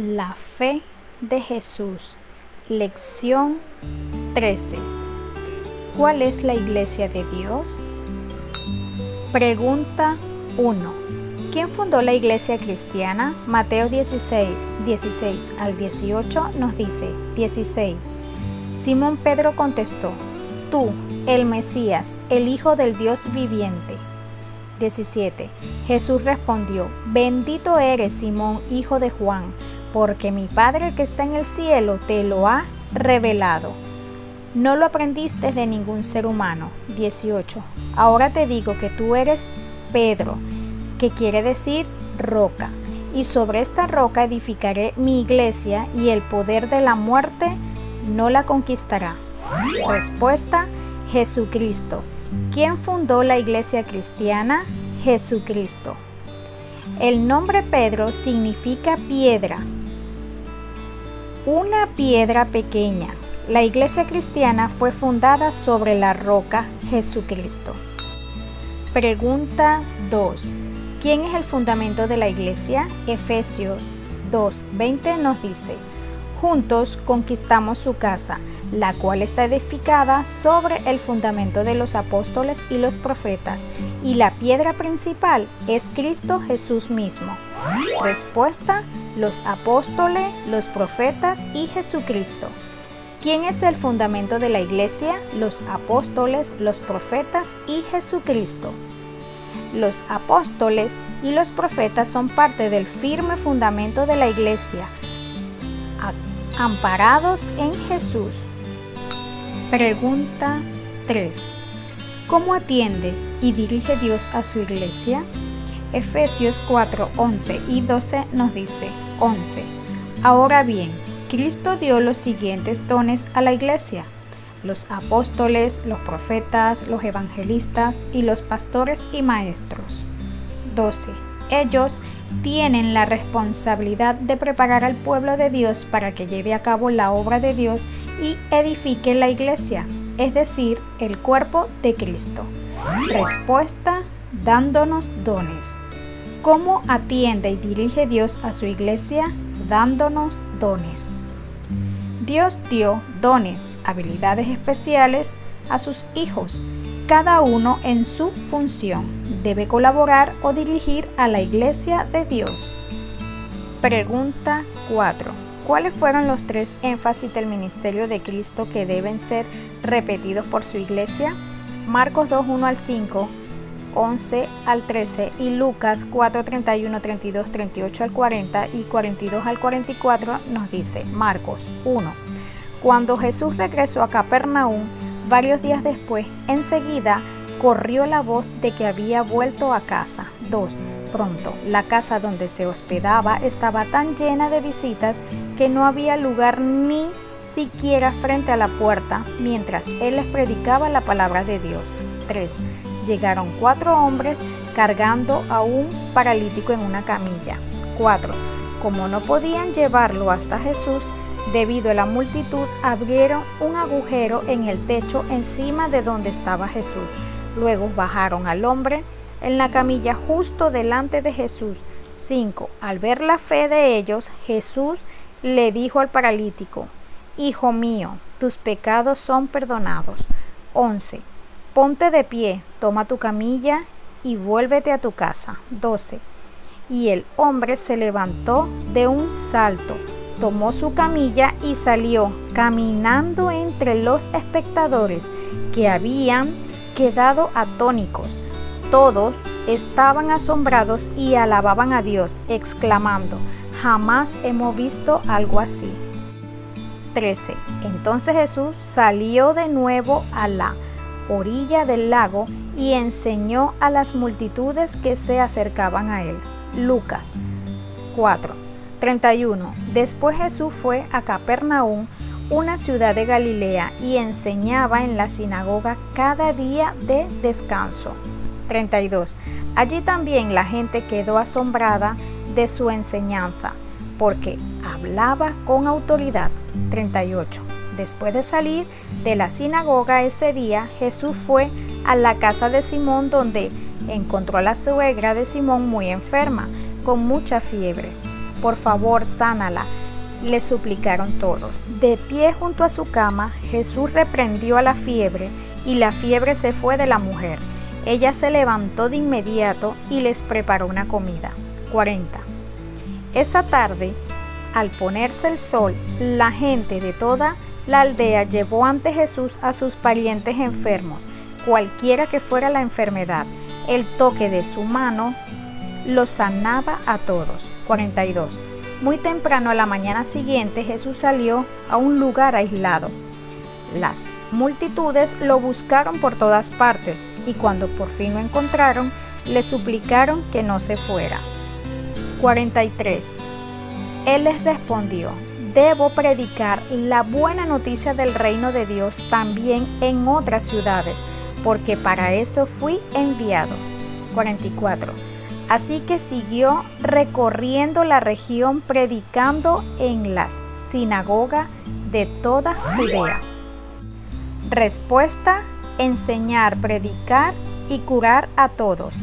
La fe de Jesús. Lección 13. ¿Cuál es la Iglesia de Dios? Pregunta 1. ¿Quién fundó la Iglesia cristiana? Mateo 16 al 18 nos dice: 16. Simón Pedro contestó: Tú, el Mesías, el Hijo del Dios viviente. 17. Jesús respondió: Bendito eres, Simón, hijo de Juan, porque mi Padre que está en el cielo te lo ha revelado. No lo aprendiste de ningún ser humano. 18. Ahora te digo que tú eres Pedro, que quiere decir roca, y sobre esta roca edificaré mi iglesia, y el poder de la muerte no la conquistará. Respuesta: Jesucristo. ¿Quién fundó la iglesia cristiana? Jesucristo. El nombre Pedro significa piedra, una piedra pequeña. La iglesia cristiana fue fundada sobre la roca Jesucristo. Pregunta 2. ¿Quién es el fundamento de la iglesia? Efesios 2:20 nos dice: Juntos conquistamos su casa, la cual está edificada sobre el fundamento de los apóstoles y los profetas, y la piedra principal es Cristo Jesús mismo. Respuesta: los apóstoles, los profetas y Jesucristo. ¿Quién es el fundamento de la iglesia? Los apóstoles, los profetas y Jesucristo. Los apóstoles y los profetas son parte del firme fundamento de la iglesia, amparados en Jesús. Pregunta 3. ¿Cómo atiende y dirige Dios a su iglesia? Efesios 4:11 y 12 nos dice: 11. Ahora bien, Cristo dio los siguientes dones a la iglesia: los apóstoles, los profetas, los evangelistas y los pastores y maestros. 12. Ellos tienen la responsabilidad de preparar al pueblo de Dios para que lleve a cabo la obra de Dios y edifique la iglesia, es decir, el cuerpo de Cristo. Respuesta: dándonos dones. ¿Cómo atiende y dirige Dios a su iglesia? Dándonos dones. Dios dio dones, habilidades especiales a sus hijos, cada uno en su función. Debe colaborar o dirigir a la iglesia de Dios. Pregunta 4. ¿Cuáles fueron los 3 énfasis del ministerio de Cristo que deben ser repetidos por su iglesia? Marcos 2:1 al 5, 11 al 13 y Lucas 4:31, 32, 38 al 40 y 42 al 44 nos dice: Marcos 1. Cuando Jesús regresó a Capernaum, varios días después, enseguida corrió la voz de que había vuelto a casa. 2. Pronto, la casa donde se hospedaba estaba tan llena de visitas que no había lugar ni siquiera frente a la puerta mientras él les predicaba la palabra de Dios. 3. Llegaron 4 hombres cargando a un paralítico en una camilla. 4. Como no podían llevarlo hasta Jesús, debido a la multitud, abrieron un agujero en el techo encima de donde estaba Jesús. Luego bajaron al hombre en la camilla justo delante de Jesús. 5. Al ver la fe de ellos, Jesús le dijo al paralítico: Hijo mío, tus pecados son perdonados. 11. Ponte de pie, toma tu camilla y vuélvete a tu casa. 12. Y el hombre se levantó de un salto, tomó su camilla y salió caminando entre los espectadores, que habían quedado atónitos. Todos estaban asombrados y alababan a Dios, exclamando: Jamás hemos visto algo así. 13. Entonces Jesús salió de nuevo a la orilla del lago y enseñó a las multitudes que se acercaban a él. Lucas 4:31. Después Jesús fue a Capernaum, una ciudad de Galilea, y enseñaba en la sinagoga cada día de descanso. 32. Allí también la gente quedó asombrada de su enseñanza, porque hablaba con autoridad. 38. Después de salir de la sinagoga ese día, Jesús fue a la casa de Simón, donde encontró a la suegra de Simón muy enferma, con mucha fiebre. por favor, sánala, le suplicaron todos. De pie junto a su cama, Jesús reprendió a la fiebre, y la fiebre se fue de la mujer. Ella se levantó de inmediato y les preparó una comida. 40. Esa tarde, al ponerse el sol, la gente de toda la aldea llevó ante Jesús a sus parientes enfermos, cualquiera que fuera la enfermedad. El toque de su mano los sanaba a todos. 42. Muy temprano a la mañana siguiente, Jesús salió a un lugar aislado. Las multitudes lo buscaron por todas partes, y cuando por fin lo encontraron, le suplicaron que no se fuera. 43. Él les respondió: debo predicar la buena noticia del reino de Dios también en otras ciudades, porque para eso fui enviado. 44. Así que siguió recorriendo la región predicando en las sinagogas de toda Judea. Respuesta: enseñar, predicar y curar a todos.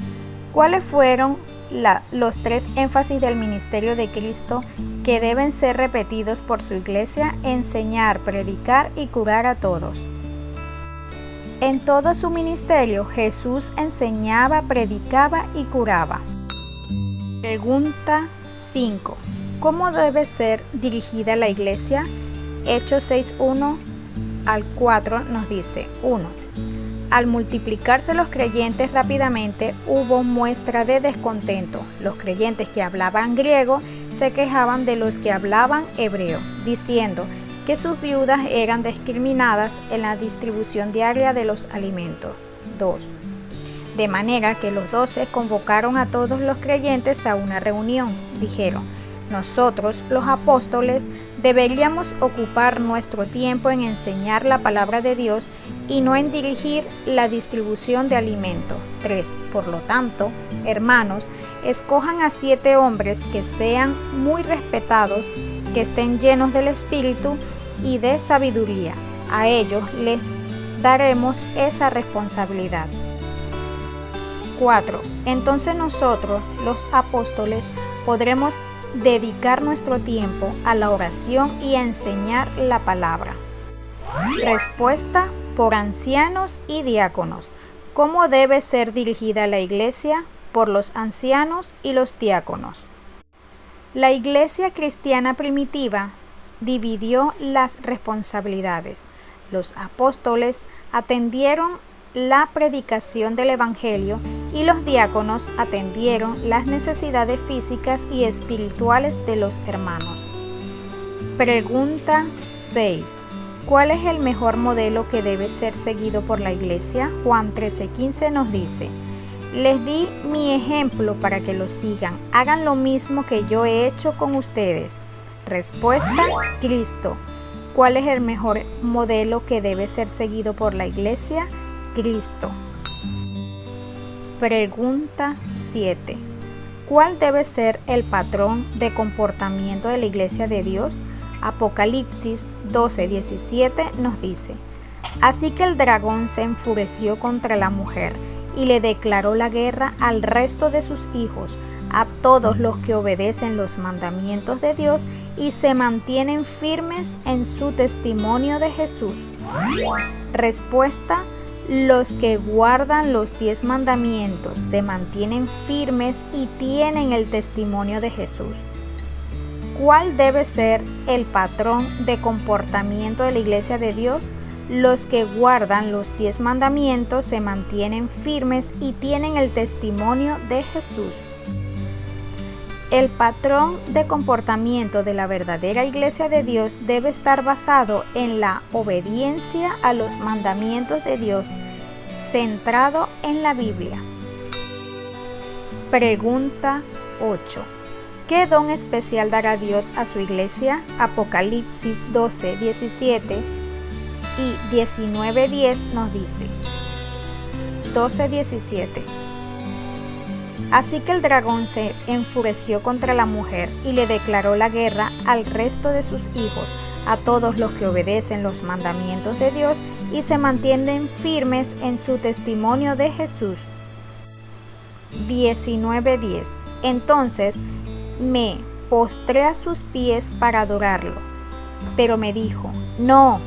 ¿Cuáles fueron los 3 énfasis del ministerio de Cristo que deben ser repetidos por su iglesia? Enseñar, predicar y curar a todos. En todo su ministerio, Jesús enseñaba, predicaba y curaba. Pregunta 5. ¿Cómo debe ser dirigida la iglesia? Hechos 6:1 al 4 nos dice: 1. Al multiplicarse los creyentes rápidamente, hubo muestra de descontento. Los creyentes que hablaban griego se quejaban de los que hablaban hebreo, diciendo que sus viudas eran discriminadas en la distribución diaria de los alimentos. 2. De manera que los 12 convocaron a todos los creyentes a una reunión. Dijeron: nosotros, los apóstoles, deberíamos ocupar nuestro tiempo en enseñar la palabra de Dios y no en dirigir la distribución de alimentos. 3. Por lo tanto, hermanos, escojan a 7 hombres que sean muy respetados, que estén llenos del Espíritu y de sabiduría. A ellos les daremos esa responsabilidad. 4. Entonces nosotros, los apóstoles, podremos dedicar nuestro tiempo a la oración y a enseñar la palabra. Respuesta: por ancianos y diáconos. ¿Cómo debe ser dirigida la iglesia? Por los ancianos y los diáconos. La iglesia cristiana primitiva dividió las responsabilidades. Los apóstoles atendieron la predicación del evangelio y los diáconos atendieron las necesidades físicas y espirituales de los hermanos. Pregunta 6. ¿Cuál es el mejor modelo que debe ser seguido por la iglesia? Juan 13:15 nos dice: les di mi ejemplo para que lo sigan. Hagan lo mismo que yo he hecho con ustedes. Respuesta: Cristo. ¿Cuál es el mejor modelo que debe ser seguido por la iglesia? Cristo. Pregunta 7. ¿Cuál debe ser el patrón de comportamiento de la iglesia de Dios? Apocalipsis 12:17 nos dice: así que el dragón se enfureció contra la mujer y le declaró la guerra al resto de sus hijos, a todos los que obedecen los mandamientos de Dios y se mantienen firmes en su testimonio de Jesús. Respuesta: los que guardan los 10 mandamientos se mantienen firmes y tienen el testimonio de Jesús. ¿Cuál debe ser el patrón de comportamiento de la iglesia de Dios? Los que guardan los 10 mandamientos se mantienen firmes y tienen el testimonio de Jesús. El patrón de comportamiento de la verdadera iglesia de Dios debe estar basado en la obediencia a los mandamientos de Dios, centrado en la Biblia. Pregunta 8. ¿Qué don especial dará Dios a su iglesia? Apocalipsis 12:17 y 19:10 nos dice: 12:17. Así que el dragón se enfureció contra la mujer y le declaró la guerra al resto de sus hijos, a todos los que obedecen los mandamientos de Dios y se mantienen firmes en su testimonio de Jesús. 19:10. Entonces me postré a sus pies para adorarlo. Pero me dijo: no,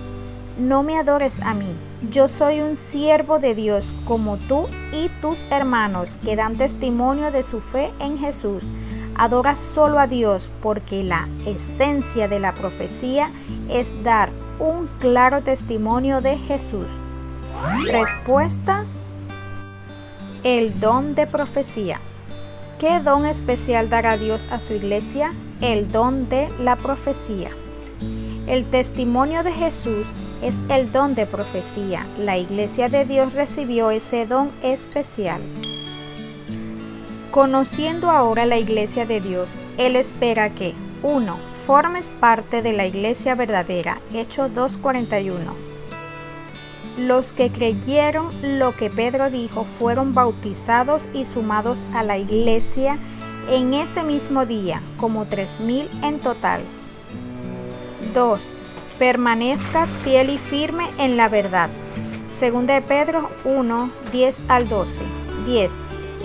no me adores a mí. Yo soy un siervo de Dios como tú y tus hermanos que dan testimonio de su fe en Jesús. Adora solo a Dios, porque la esencia de la profecía es dar un claro testimonio de Jesús. Respuesta: el don de profecía. ¿Qué don especial dará Dios a su iglesia? El don de la profecía. El testimonio de Jesús es el don de profecía. La iglesia de Dios recibió ese don especial. Conociendo ahora la iglesia de Dios, Él espera que 1. Formes parte de la iglesia verdadera. Hechos 2:41. Los que creyeron lo que Pedro dijo fueron bautizados y sumados a la iglesia en ese mismo día, como 3,000 en total. 2. Permanezcas fiel y firme en la verdad. 2 de Pedro 1, 10 al 12. 10.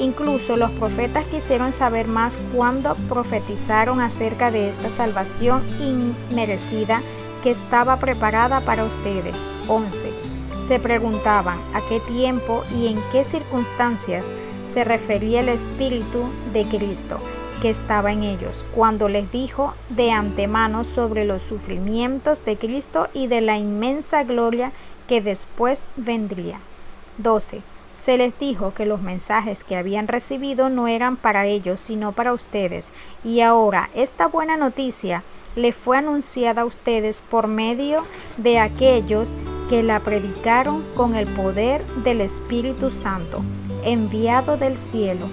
Incluso los profetas quisieron saber más cuando profetizaron acerca de esta salvación inmerecida que estaba preparada para ustedes. 11. Se preguntaban a qué tiempo y en qué circunstancias se refería el Espíritu de Cristo que estaba en ellos, cuando les dijo de antemano sobre los sufrimientos de Cristo y de la inmensa gloria que después vendría. 12. Se les dijo que los mensajes que habían recibido no eran para ellos, sino para ustedes, y ahora esta buena noticia le fue anunciada a ustedes por medio de aquellos que la predicaron con el poder del Espíritu Santo, enviado del cielo.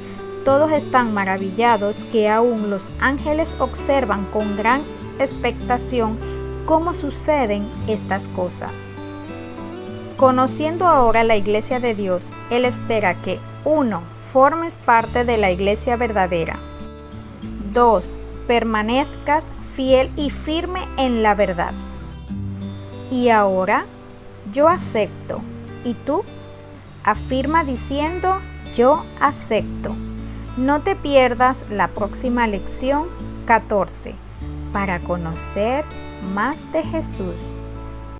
Todos están maravillados que aún los ángeles observan con gran expectación cómo suceden estas cosas. Conociendo ahora la iglesia de Dios, Él espera que 1. Formes parte de la iglesia verdadera. 2. Permanezcas fiel y firme en la verdad. Y ahora, yo acepto. ¿Y tú? Afirma diciendo: yo acepto. No te pierdas la próxima lección 14 para conocer más de Jesús.